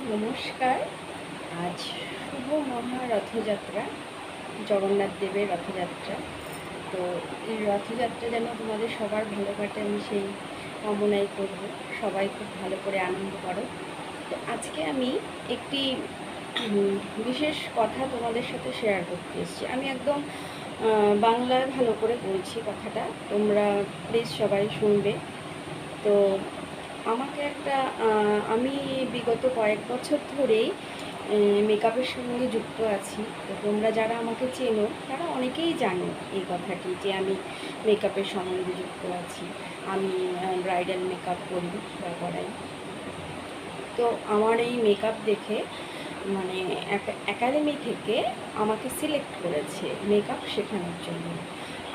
নমস্কার। আজ শুভ মহা রথযাত্রা, জগন্নাথ দেবের রথযাত্রা। তো এই রথযাত্রা যেন তোমাদের সবার ভালো কাটে, আমি সেই কামনাই করব। সবাই খুব ভালো করে আনন্দ করো। তো আজকে আমি একটি বিশেষ কথা তোমাদের সাথে শেয়ার করতে এসেছি। আমি একদম বাংলায় ভালো করে বলছি কথাটা, তোমরা প্লিজ সবাই শুনবে। তো আমাকে একটা আমি বিগত কয়েক বছর ধরেই মেকআপের সঙ্গে যুক্ত আছি। তো তোমরা যারা আমাকে চেনো তারা অনেকেই জানো এই কথাটি, যে আমি মেকআপের সম্বন্ধে যুক্ত আছি। আমি ব্রাইডাল মেকআপ করি বা করাই। তো আমার এই মেকআপ দেখে মানে একাডেমি থেকে আমাকে সিলেক্ট করেছে মেকআপ শেখানোর জন্য।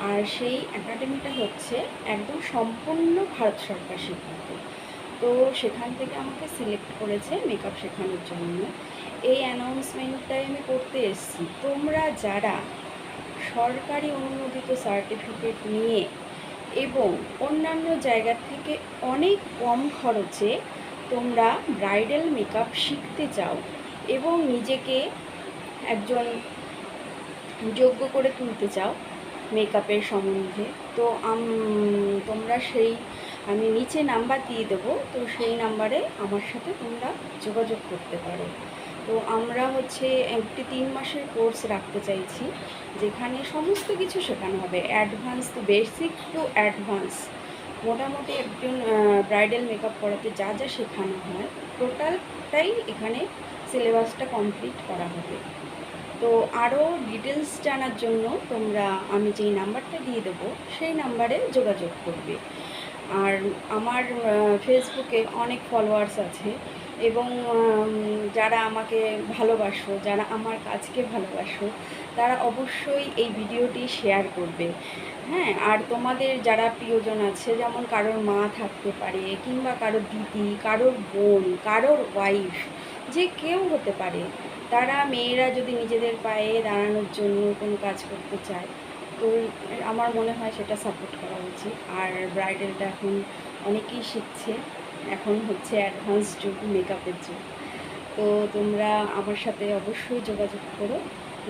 আর সেই একাডেমিটা হচ্ছে একদম সম্পূর্ণ ভারত সরকার স্বীকৃত। তো সেখান থেকে আমাকে সিলেক্ট করেছে মেকআপ শেখানোর জন্য। এই অ্যানাউন্সমেন্টটাই আমি করতে এসেছি। তোমরা যারা সরকারি অনুমোদিত সার্টিফিকেট নিয়ে এবং অন্যান্য জায়গা থেকে অনেক কম খরচে তোমরা ব্রাইডাল মেকআপ শিখতে চাও এবং নিজেকে একজন যোগ্য করে তুলতে চাও মেকআপের সম্বন্ধে, তো তোমরা আমি নিচে নাম্বার দিয়ে দেবো, তো সেই নাম্বারে আমার সাথে তোমরা যোগাযোগ করতে পারো। তো আমরা হচ্ছে একটি 3 মাসের কোর্স রাখতে চাইছি, যেখানে সমস্ত কিছু শেখানো হবে, advance to basic to advance. মোটামুটি একজন ব্রাইডাল মেকআপ করাতে যা যা শেখানো হয় টোটালটাই এখানে সিলেবাসটা কমপ্লিট করা হবে। তো আরও ডিটেলস জানার জন্য তোমরা আমি যেই নাম্বারটা দিয়ে দেবো সেই নাম্বারে যোগাযোগ করবে। আর আমার ফেসবুকে অনেক ফলোয়ার্স আছে এবং যারা আমাকে ভালোবাসো, যারা আমার কাজকে ভালোবাসো, তারা অবশ্যই এই ভিডিওটি শেয়ার করবে। হ্যাঁ, আর তোমাদের যারা প্রিয়জন আছে, যেমন কারোর মা থাকতে পারে, কিংবা কারোর দিদি, কারোর বোন, কারোর ওয়াইফ, যে কেউ হতে পারে, তারা মেয়েরা যদি নিজেদের পায়ে দাঁড়ানোর জন্য কোনো কাজ করতে চায়, তো আমার মনে হয় সেটা সাপোর্ট করা উচিত। আর ব্রাইডালটা এখন অনেকেই শিখছে, এখন হচ্ছে অ্যাডভান্স যুগ, মেকআপের যুগ। তো তোমরা আমার সাথে অবশ্যই যোগাযোগ করো,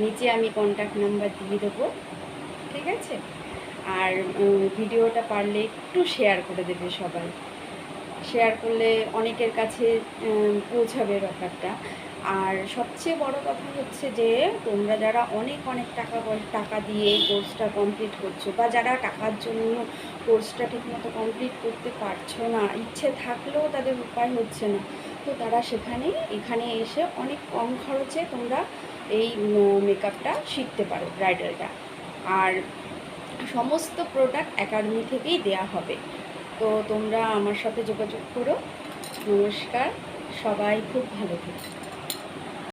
নিচে আমি কন্ট্যাক্ট নাম্বার দিয়ে দেবো, ঠিক আছে? আর ভিডিওটা পারলে একটু শেয়ার করে দেবে সবাই। শেয়ার করলে অনেকের কাছে পৌঁছাবে ব্যাপারটা। আর সবচেয়ে বড় কথা হচ্ছে যে তোমরা যারা অনেক অনেক টাকা দিয়ে এই কোর্সটা কমপ্লিট করছো, বা যারা টাকার জন্য কোর্সটা ঠিকমতো কমপ্লিট করতে পারছো না, ইচ্ছে থাকলেও তাদের উপায় হচ্ছে না, তো তারা এখানে এসে অনেক কম খরচে তোমরা এই মেকআপটা শিখতে পারো, ব্রাইডালটা। আর সমস্ত প্রোডাক্ট একাডেমি থেকেই দেয়া হবে। তো তোমরা আমার সাথে যোগাযোগ করো। নমস্কার, সবাই খুব ভালো থেকো।